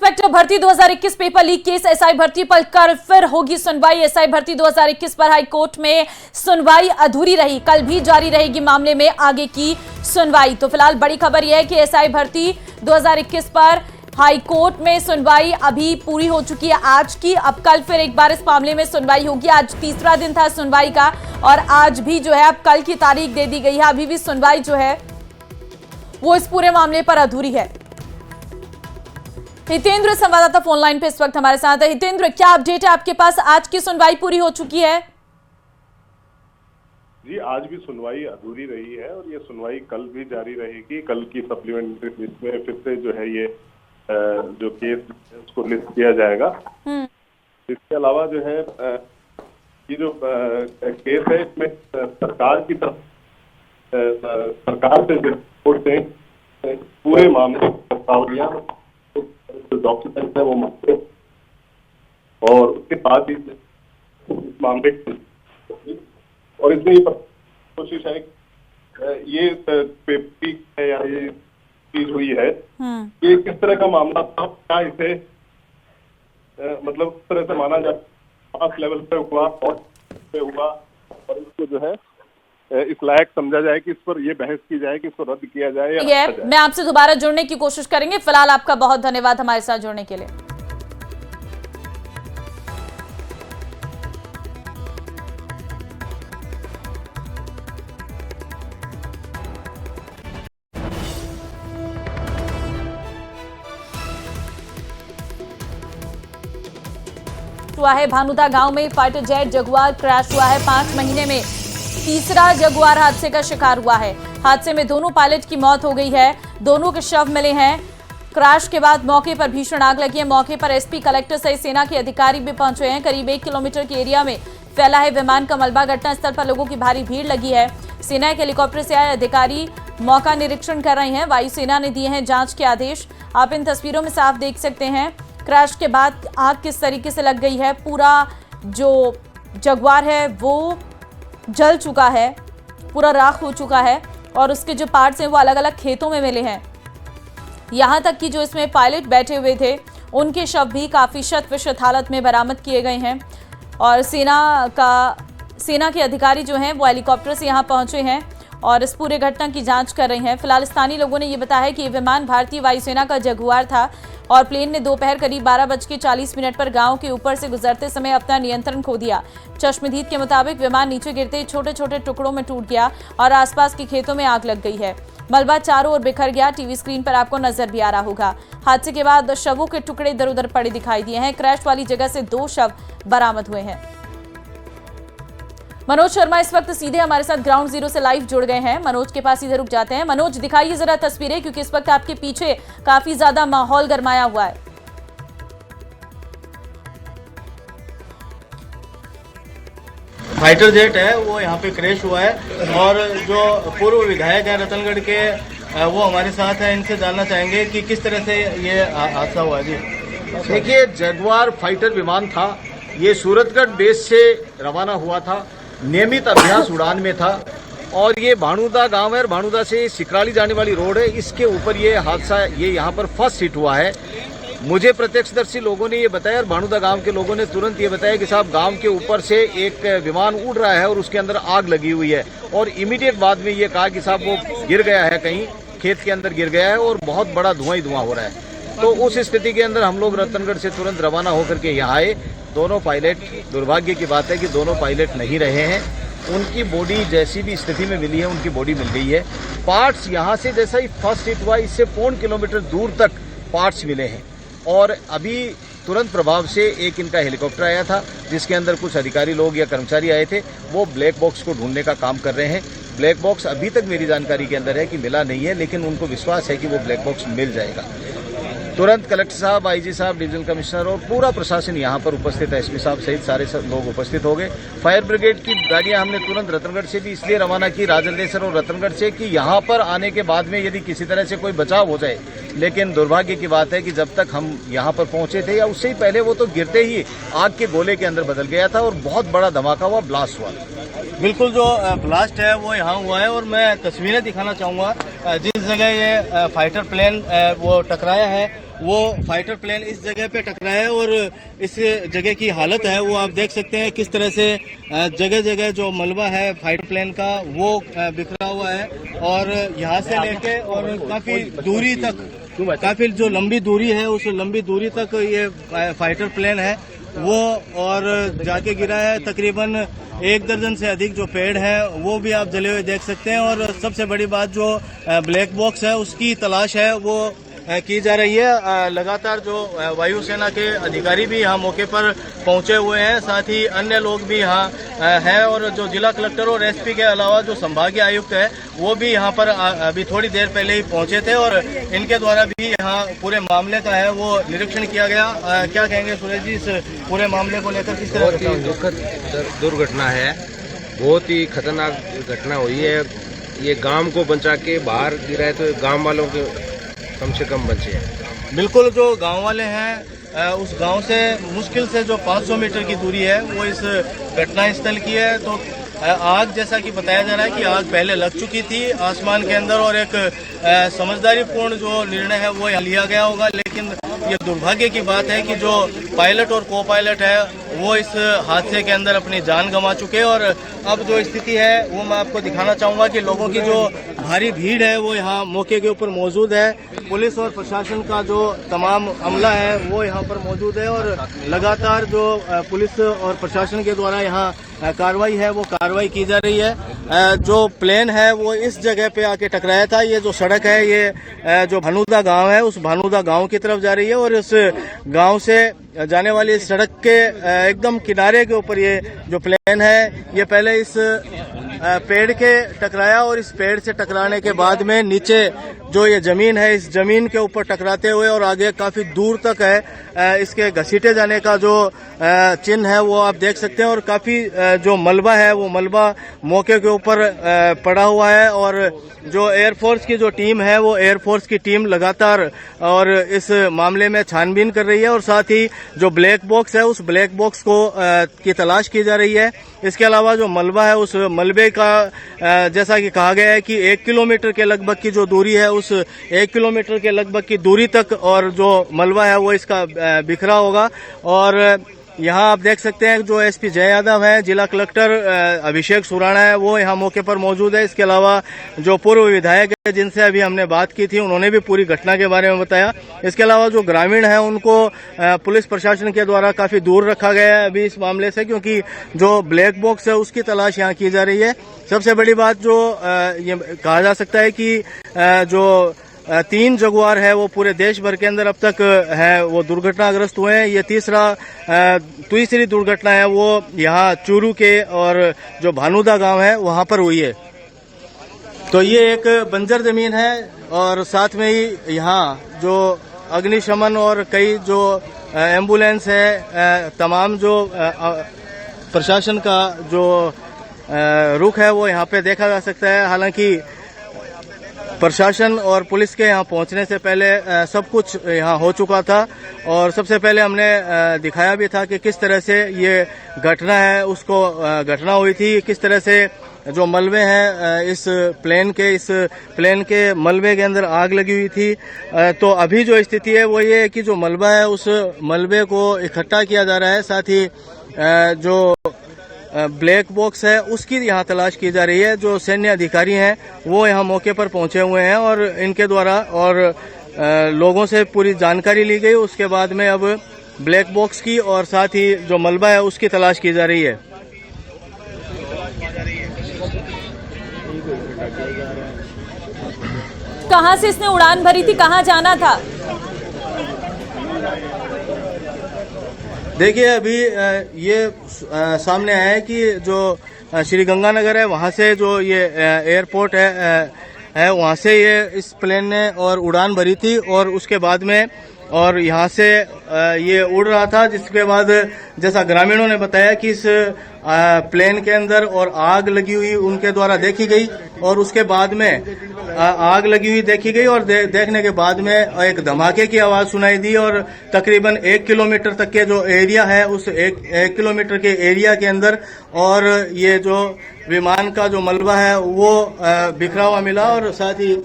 Inspector भर्ती 2021 paper leak case SI भर्ती पर कल फिर होगी सुनवाई। एसआई भर्ती 2021 पर हाई कोर्ट में सुनवाई अधूरी रही, कल भी जारी रहेगी मामले में आगे की सुनवाई। तो फिलहाल बड़ी खबर यह है कि एसआई भर्ती 2021 पर हाई कोर्ट में सुनवाई अभी पूरी हो चुकी है आज की। अब कल फिर एक बार इस मामले में सुनवाई होगी। आज तीसरा दिन था सुनवाई का और आज भी जो है अब कल की तारीख दे दी गई है। अभी भी सुनवाई जो है वो इस पूरे मामले पर अधूरी है। हितेंद्र संवाददाता फोन लाइन पे इस वक्त हमारे साथ है। हितेंद्र, क्या अपडेट है आपके पास? आज की सुनवाई पूरी हो चुकी है? जी, आज भी सुनवाई अधूरी रही है और ये सुनवाई कल भी जारी रहेगी। कल की सप्लीमेंट्री लिस्ट में फिर से जो है ये जो केस उसको लिस्ट किया जाएगा। इसके अलावा जो है ये जो केस है इसमें सरकार की तरफ सरकार से रिपोर्ट से पूरे मामले प्रस्तावनियां जो डॉक्यूमेंट है वो मांगे और उसके बाद ही इस मामले और इसमें ये कोशिश है ये पेपर है या ये चीज हुई है ये किस तरह का मामला था, क्या इसे मतलब इस तरह से माना जाए 5 लेवल पे हुआ और पे हुआ और इसको जो है इस लायक समझा जाए कि इस पर ये बहस की जाए कि इसको रद्द किया जाए या ये मैं आपसे दोबारा जुड़ने की कोशिश करेंगे। फिलहाल आपका बहुत धन्यवाद हमारे साथ जुड़ने के लिए। हुआ है भानुदा गांव में फाइटर जेट जगुआर क्रैश हुआ है। 5 महीने में तीसरा जगुआर हादसे का शिकार हुआ है। हादसे में दोनों पायलट की मौत हो गई है। दोनों के शव मिले हैं। क्रैश के बाद मौके पर भीषण आग लगी है। मौके पर एसपी, कलेक्टर सहित सेना के अधिकारी भी पहुंचे हैं। करीब 1 किलोमीटर के एरिया में फैला है विमान का मलबा। घटनास्थल पर लोगों की भारी भीड़ लगी है। सेना के हेलीकॉप्टर से आए अधिकारी मौका निरीक्षण कर रहे हैं। वायुसेना ने दिए हैं जांच के आदेश। आप इन तस्वीरों में साफ देख सकते हैं क्रैश के बाद आग किस तरीके से लग गई है। पूरा जो जगुआर है वो जल चुका है, पूरा राख हो चुका है और उसके जो पार्ट्स हैं वो अलग अलग खेतों में मिले हैं। यहाँ तक कि जो इसमें पायलट बैठे हुए थे उनके शव भी काफ़ी शत-विशत हालत में बरामद किए गए हैं और सेना के अधिकारी जो हैं वो हेलीकॉप्टर से यहाँ पहुँचे हैं और इस पूरे घटना की जांच कर रहे हैं। फिलहाल स्थानीय लोगों ने ये बताया कि ये विमान भारतीय वायुसेना का जगुआर था और प्लेन ने दोपहर करीब 12:40 पर गांव के ऊपर से गुजरते समय अपना नियंत्रण खो दिया। चश्मदीद के मुताबिक विमान नीचे गिरते ही छोटे छोटे टुकड़ों में टूट गया और आसपास के खेतों में आग लग गई है। मलबा चारों ओर बिखर गया। टीवी स्क्रीन पर आपको नजर भी आ रहा होगा। हादसे के बाद शवों के टुकड़े इधर उधर पड़े दिखाई दिए हैं। क्रैश वाली जगह से 2 शव बरामद हुए हैं। मनोज शर्मा इस वक्त सीधे हमारे साथ ग्राउंड जीरो से लाइव जुड़ गए हैं। मनोज के पास इधर रुक जाते हैं। मनोज, दिखाइए जरा तस्वीरें क्योंकि इस वक्त आपके पीछे काफी ज्यादा माहौल गरमाया हुआ है। फाइटर जेट है वो यहाँ पे क्रैश हुआ है और जो पूर्व विधायक हैं रतनगढ़ के वो हमारे साथ हैं। इनसे जानना चाहेंगे कि किस तरह से ये हादसा हुआ जी। देखिए, जगुआर फाइटर विमान था। ये सूरतगढ़ बेस से रवाना हुआ था, नियमित अभ्यास उड़ान में था और ये भानुदा गांव है और भानुदा से सिकराली जाने वाली रोड है। इसके ऊपर ये हादसा ये यहाँ पर फर्स्ट हिट हुआ है। मुझे प्रत्यक्षदर्शी लोगों ने ये बताया और भानुदा गांव के लोगों ने तुरंत ये बताया कि साहब गांव के ऊपर से एक विमान उड़ रहा है और उसके अंदर आग लगी हुई है और इमीडिएट बाद में ये कहा कि साहब वो गिर गया है, कहीं खेत के अंदर गिर गया है और बहुत बड़ा धुआं ही धुआं हो रहा है। तो उस स्थिति के अंदर हम लोग रतनगढ़ से तुरंत रवाना होकर के यहाँ आए। दोनों पायलट, दुर्भाग्य की बात है कि दोनों पायलट नहीं रहे हैं। उनकी बॉडी जैसी भी स्थिति में मिली है उनकी बॉडी मिल गई है। पार्ट्स यहाँ से जैसा ही फर्स्ट हिट हुआ इससे 1.25 किलोमीटर दूर तक पार्ट्स मिले हैं और अभी तुरंत प्रभाव से एक इनका हेलीकॉप्टर आया था जिसके अंदर कुछ अधिकारी लोग या कर्मचारी आए थे। वो ब्लैक बॉक्स को ढूंढने का काम कर रहे हैं। ब्लैक बॉक्स अभी तक मेरी जानकारी के अंदर है कि मिला नहीं है, लेकिन उनको विश्वास है कि वो ब्लैक बॉक्स मिल जाएगा। तुरंत कलेक्टर साहब, आईजी साहब, डिवीजनल कमिश्नर और पूरा प्रशासन यहाँ पर उपस्थित है। एसपी साहब सहित सारे लोग उपस्थित हो गए। फायर ब्रिगेड की गाड़ियां हमने तुरंत रतनगढ़ से भी इसलिए रवाना की, राजलदेसर और रतनगढ़ से, कि यहाँ पर आने के बाद में यदि किसी तरह से कोई बचाव हो जाए। लेकिन दुर्भाग्य की बात है कि जब तक हम यहाँ पर पहुंचे थे या उससे ही पहले वो तो गिरते ही आग के गोले के अंदर बदल गया था और बहुत बड़ा धमाका हुआ, ब्लास्ट हुआ। बिल्कुल, जो ब्लास्ट है वो यहाँ हुआ है और मैं तस्वीरें दिखाना चाहूँगा। जिस जगह ये फाइटर प्लेन वो टकराया है वो फाइटर प्लेन इस जगह पे टकरा है और इस जगह की हालत है वो आप देख सकते हैं किस तरह से जगह जगह जो मलबा है फाइटर प्लेन का वो बिखरा हुआ है और यहाँ से लेके और काफी दूरी तक, काफी जो लंबी दूरी है उस लंबी दूरी तक ये फाइटर प्लेन है वो और जाके गिरा है। तकरीबन 1 दर्जन से अधिक जो पेड़ हैं वो भी आप जले हुए देख सकते हैं और सबसे बड़ी बात जो ब्लैक बॉक्स है उसकी तलाश है वो की जा रही है। लगातार जो वायुसेना के अधिकारी भी यहाँ मौके पर पहुंचे हुए हैं, साथ ही अन्य लोग भी यहाँ हैं और जो जिला कलेक्टर और एसपी के अलावा जो संभागीय आयुक्त है वो भी यहाँ पर अभी थोड़ी देर पहले ही पहुंचे थे और इनके द्वारा भी यहाँ पूरे मामले का है वो निरीक्षण किया गया। क्या कहेंगे सुरेश जी इस पूरे मामले को लेकर? किस तरह? बहुत ही दुखद दुर्घटना है, बहुत ही खतरनाक घटना हुई है। ये गांव को बचा के बाहर गिरा है तो गांव वालों के कम से कम बचे हैं। बिल्कुल, जो गांव वाले हैं उस गांव से मुश्किल से जो 500 मीटर की दूरी है वो इस घटना स्थल की है। तो आग, जैसा कि बताया जा रहा है कि आग पहले लग चुकी थी आसमान के अंदर और एक समझदारीपूर्ण जो निर्णय है वो लिया गया होगा, लेकिन ये दुर्भाग्य की बात है कि जो पायलट और को पायलट है वो इस हादसे के अंदर अपनी जान गंवा चुके हैं। और अब जो स्थिति है वो मैं आपको दिखाना चाहूँगा कि लोगों की जो भारी भीड़ है वो यहाँ मौके के ऊपर मौजूद है। पुलिस और प्रशासन का जो तमाम अमला है वो यहाँ पर मौजूद है और लगातार जो पुलिस और प्रशासन के द्वारा यहाँ कार्रवाई है वो कार्रवाई की जा रही है। जो प्लेन है वो इस जगह पे आके टकराया था। ये जो सड़क है ये जो भानुदा गांव है उस भानुदा गांव की तरफ जा रही है और इस गांव से जाने वाली सड़क के एकदम किनारे के ऊपर ये जो प्लेन है ये पहले इस पेड़ के टकराया और इस पेड़ से टकराने के बाद में नीचे जो ये जमीन है इस जमीन के ऊपर टकराते हुए और आगे काफी दूर तक है इसके घसीटे जाने का जो चिन्ह है वो आप देख सकते हैं और काफी जो मलबा है वो मलबा मौके के ऊपर पड़ा हुआ है। और जो एयरफोर्स की जो टीम है वो एयरफोर्स की टीम लगातार और इस मामले में छानबीन कर रही है और साथ ही जो ब्लैक बॉक्स है उस ब्लैक बॉक्स को की तलाश की जा रही है। इसके अलावा जो मलबा है उस मलबे का जैसा कि कहा गया है कि 1 किलोमीटर के लगभग की जो दूरी है उस 1 किलोमीटर के लगभग की दूरी तक और जो मलबा है वो इसका बिखरा होगा। और यहाँ आप देख सकते हैं जो एसपी जय यादव है, जिला कलेक्टर अभिषेक सुराणा है वो यहाँ मौके पर मौजूद है। इसके अलावा जो पूर्व विधायक है जिनसे अभी हमने बात की थी उन्होंने भी पूरी घटना के बारे में बताया। इसके अलावा जो ग्रामीण है उनको पुलिस प्रशासन के द्वारा काफी दूर रखा गया है अभी इस मामले से, क्योंकि जो ब्लैक बॉक्स है उसकी तलाश यहाँ की जा रही है। सबसे बड़ी बात जो ये कहा जा सकता है कि जो 3 जगुआर है वो पूरे देश भर के अंदर अब तक है वो दुर्घटनाग्रस्त हुए हैं। ये तीसरी दुर्घटना है वो यहाँ चूरू के और जो भानुदा गांव है वहां पर हुई है। तो ये एक बंजर जमीन है और साथ में ही यहाँ जो अग्निशमन और कई जो एम्बुलेंस है, तमाम जो प्रशासन का जो रुख है वो यहाँ पे देखा जा सकता है। हालांकि प्रशासन और पुलिस के यहाँ पहुंचने से पहले सब कुछ यहाँ हो चुका था और सबसे पहले हमने दिखाया भी था कि किस तरह से ये घटना है उसको घटना हुई थी, किस तरह से जो मलबे हैं इस प्लेन के मलबे के अंदर आग लगी हुई थी। तो अभी जो स्थिति है वो ये है कि जो मलबा है उस मलबे को इकट्ठा किया जा रहा है, साथ ही जो ब्लैक बॉक्स है उसकी यहाँ तलाश की जा रही है। जो सैन्य अधिकारी हैं वो यहाँ मौके पर पहुंचे हुए हैं और इनके द्वारा और लोगों से पूरी जानकारी ली गई। उसके बाद में अब ब्लैक बॉक्स की और साथ ही जो मलबा है उसकी तलाश की जा रही है। कहां से इसने उड़ान भरी थी, कहां जाना था? देखिए अभी ये सामने आया है कि जो श्री गंगानगर है वहां से जो ये एयरपोर्ट है वहां से ये इस प्लेन ने और उड़ान भरी थी और उसके बाद में और यहाँ से ये उड़ रहा था, जिसके बाद जैसा ग्रामीणों ने बताया कि इस प्लेन के अंदर और आग लगी हुई उनके द्वारा देखी गई और उसके बाद में आग लगी हुई देखी गई और देखने के बाद में एक धमाके की आवाज सुनाई दी और तकरीबन 1 किलोमीटर तक के जो एरिया है उस एक किलोमीटर के एरिया के अंदर और ये जो विमान का जो मलबा है वो बिखरा हुआ मिला और साथ ही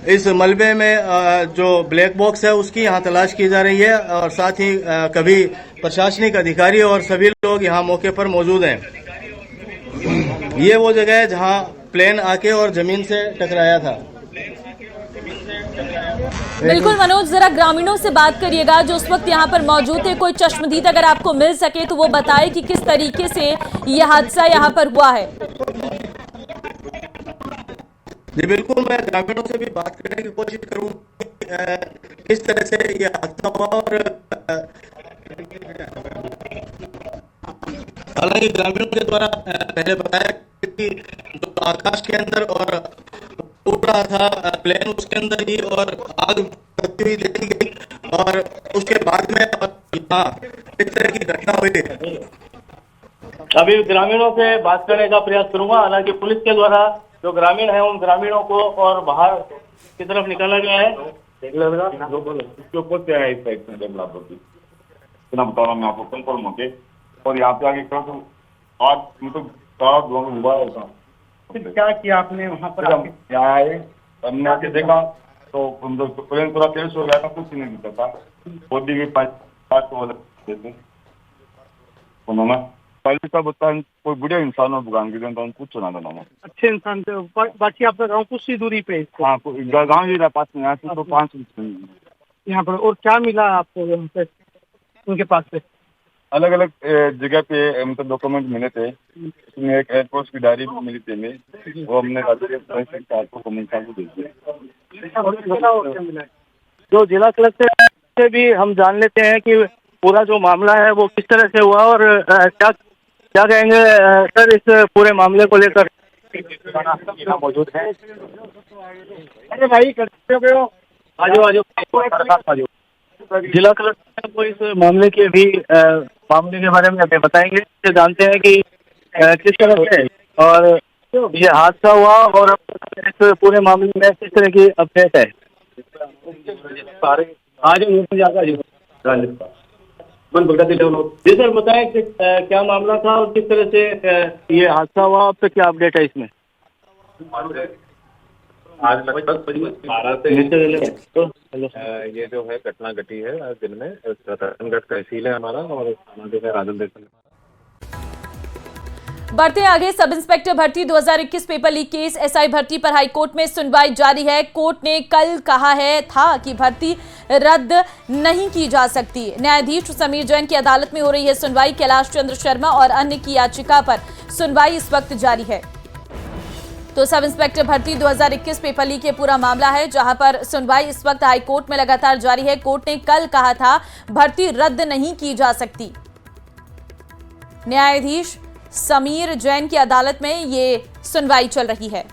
इस मलबे में जो ब्लैक बॉक्स है उसकी यहाँ तलाश की जा रही है और साथ ही कभी प्रशासनिक अधिकारी और सभी लोग यहाँ मौके पर मौजूद हैं। ये वो जगह है जहाँ प्लेन आके और जमीन से टकराया था। बिल्कुल मनोज, जरा ग्रामीणों से बात करिएगा जो उस वक्त यहाँ पर मौजूद थे। कोई चश्मदीद अगर आपको मिल सके तो वो बताए कि किस तरीके से ये हादसा यहाँ पर हुआ है। जी बिल्कुल, मैं ग्रामीणों से भी बात करने की कोशिश करूँ किस तरह से ये हादसा हुआ। और हालांकि ग्रामीणों के द्वारा पहले बताया कि जो आकाश के अंदर और उड़ रहा था प्लेन, उसके अंदर ही और आग लगती हुई देखी गई और उसके बाद में यहाँ इस तरह की घटना हुई। अभी ग्रामीणों से बात करने का प्रयास करूंगा। हालांकि पुलिस के द्वारा जो ग्रामीण है उन ग्रामीणों को और बाहर की तरफ निकाला गया है। इसके ऊपर क्या है इस साइड में डेवलप होती इतना बता रहा हूँ मैं आपको कंफर्म होके। और यहाँ पे आगे आज मतलब हुआ है। क्या किया आपने वहाँ पर? यहाँ आए, हमने आके देखा तो प्लेन पूरा तेज हो गया था, कुछ नहीं दिखता था। बॉडी भी 5 देते उन्होंने पहले का बता कोई बुढ़े इंसान और बुगान की तो कुछ सुना था ना। अच्छे इंसान थे। बाकी आपका गाँव कुछ ही दूरी पे? हाँ, गाँव ही पास में, यहाँ से तो 5 यहाँ पर। और क्या मिला आपको यहाँ पे उनके पास से? अलग अलग जगह पे मतलब डॉक्यूमेंट मिले थे। उसमें एक एयरफोर्स की डायरी भी मिली थी, वो हमने को दे दी। जो जिला कलेक्टर से भी हम जान लेते हैं कि पूरा जो मामला है वो किस तरह से हुआ और क्या कहेंगे सर इस पूरे मामले को लेकर? मौजूद है। अरे भाई आजो। जिला कलेक्टर को इस मामले के बारे में हमें बताएंगे। जानते हैं कि किस तरह से और ये हादसा हुआ और इस पूरे मामले में किस तरह की अपडेट है। जी सर, बताएं कि क्या मामला था और किस तरह से ये हादसा हुआ, अब तक क्या अपडेट है इसमें? आज लगभग 12 से ये जो है घटना घटी है आज दिन में। रतनगढ़ तहसील है हमारा और थाना जो है राजन। बढ़ते आगे, सब इंस्पेक्टर भर्ती 2021 पेपर लीक केस एसआई भर्ती पर हाईकोर्ट में सुनवाई जारी है। कोर्ट ने कल कहा था कि भर्ती रद्द नहीं की जा सकती। न्यायाधीश समीर जैन की अदालत में हो रही है सुनवाई। कैलाश चंद्र शर्मा और अन्य की याचिका पर सुनवाई इस वक्त जारी है। तो सब इंस्पेक्टर भर्ती 2021 पेपर लीक ये पूरा मामला है जहां पर सुनवाई इस वक्त हाईकोर्ट में लगातार जारी है। कोर्ट ने कल कहा था भर्ती रद्द नहीं की जा सकती। न्यायाधीश समीर जैन की अदालत में ये सुनवाई चल रही है।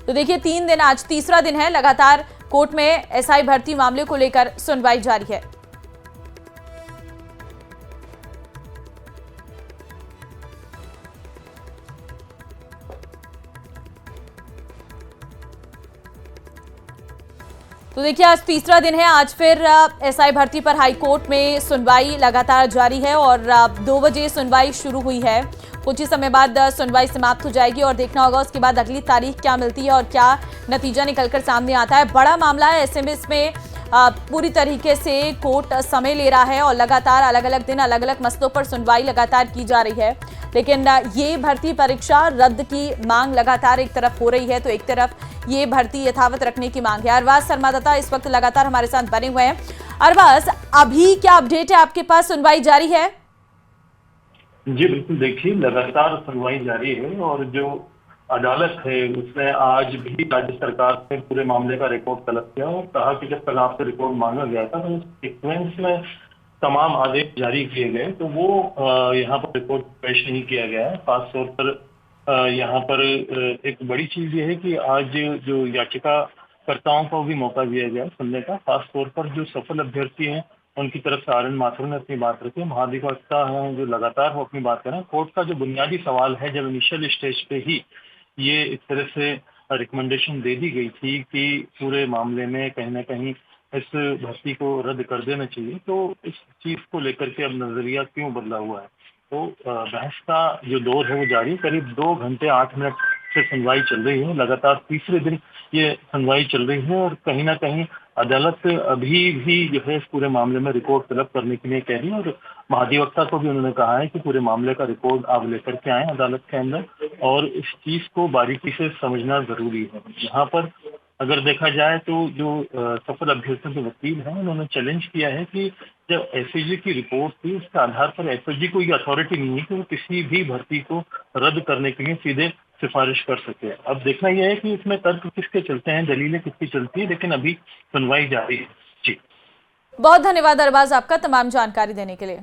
तो देखिए 3 दिन, आज तीसरा दिन है लगातार कोर्ट में एसआई भर्ती मामले को लेकर सुनवाई जारी है। तो देखिए आज तीसरा दिन है, आज फिर एसआई भर्ती पर हाईकोर्ट में सुनवाई लगातार जारी है और 2 बजे सुनवाई शुरू हुई है। कुछ ही समय बाद सुनवाई समाप्त हो जाएगी और देखना होगा उसके बाद अगली तारीख क्या मिलती है और क्या नतीजा निकलकर सामने आता है। बड़ा मामला है, ऐसे में इसमें पूरी तरीके से कोर्ट समय ले रहा है और लगातार अलग अलग दिन अलग अलग मसलों पर सुनवाई लगातार की जा रही है। लेकिन ये भर्ती परीक्षा रद्द की मांग लगातार एक तरफ हो रही है तो एक तरफ ये भर्ती यथावत रखने की मांग है। अरबाज संवाददाता इस वक्त लगातार हमारे साथ बने हुए हैं। अरबाज, अभी क्या अपडेट है आपके पास? सुनवाई जारी है? जी बिल्कुल, देखिए लगातार सुनवाई जारी है और जो अदालत है उसने आज भी राज्य सरकार से पूरे मामले का रिपोर्ट तलब किया और कहा कि जब तक आपसे रिपोर्ट मांगा गया था तो सीक्वेंस में तमाम आदेश जारी किए गए तो वो यहाँ पर रिपोर्ट पेश नहीं किया गया है। खासतौर पर यहाँ पर एक बड़ी चीज ये है कि आज जो याचिकाकर्ताओं को भी मौका दिया गया सुनने का। खासतौर पर जो सफल अभ्यर्थी हैं उनकी तरफ से आर एन माथुर ने अपनी बात रखी, महाधिवक्ता हैं जो लगातार वो अपनी बात करें। कोर्ट का जो बुनियादी सवाल है, जब इनिशियल स्टेज पे ही ये इस तरह से रिकमेंडेशन दे दी गई थी कि पूरे मामले में कहीं ना कहीं इस भर्ती को रद्द कर देना चाहिए, तो इस चीज को लेकर के अब नजरिया क्यों बदला हुआ है। तो बहस का जो दौर है वो जारी, करीब 2 घंटे 8 मिनट से सुनवाई चल रही है। लगातार तीसरे दिन ये सुनवाई चल रही है और कहीं ना कहीं अदालत अभी भी जो है इस पूरे मामले में रिपोर्ट तलब करने के लिए कह रही है और महाधिवक्ता को भी उन्होंने कहा है कि पूरे मामले का रिपोर्ट आप लेकर के आए अदालत के अंदर और इस चीज को बारीकी से समझना जरूरी है। यहाँ पर अगर देखा जाए तो जो सफल अभ्यर्थियों के वकील हैं उन्होंने चैलेंज किया है कि जब एसएसजी की रिपोर्ट थी उसके आधार पर एसएसजी को ये अथॉरिटी नहीं है कि वो किसी भी भर्ती को रद्द करने के लिए सीधे सिफारिश कर सके। अब देखना यह है कि इसमें तर्क किसके चलते हैं, दलीलें किसकी चलती है, लेकिन अभी सुनवाई जारी है। जी बहुत धन्यवाद अरबाज आपका तमाम जानकारी देने के लिए।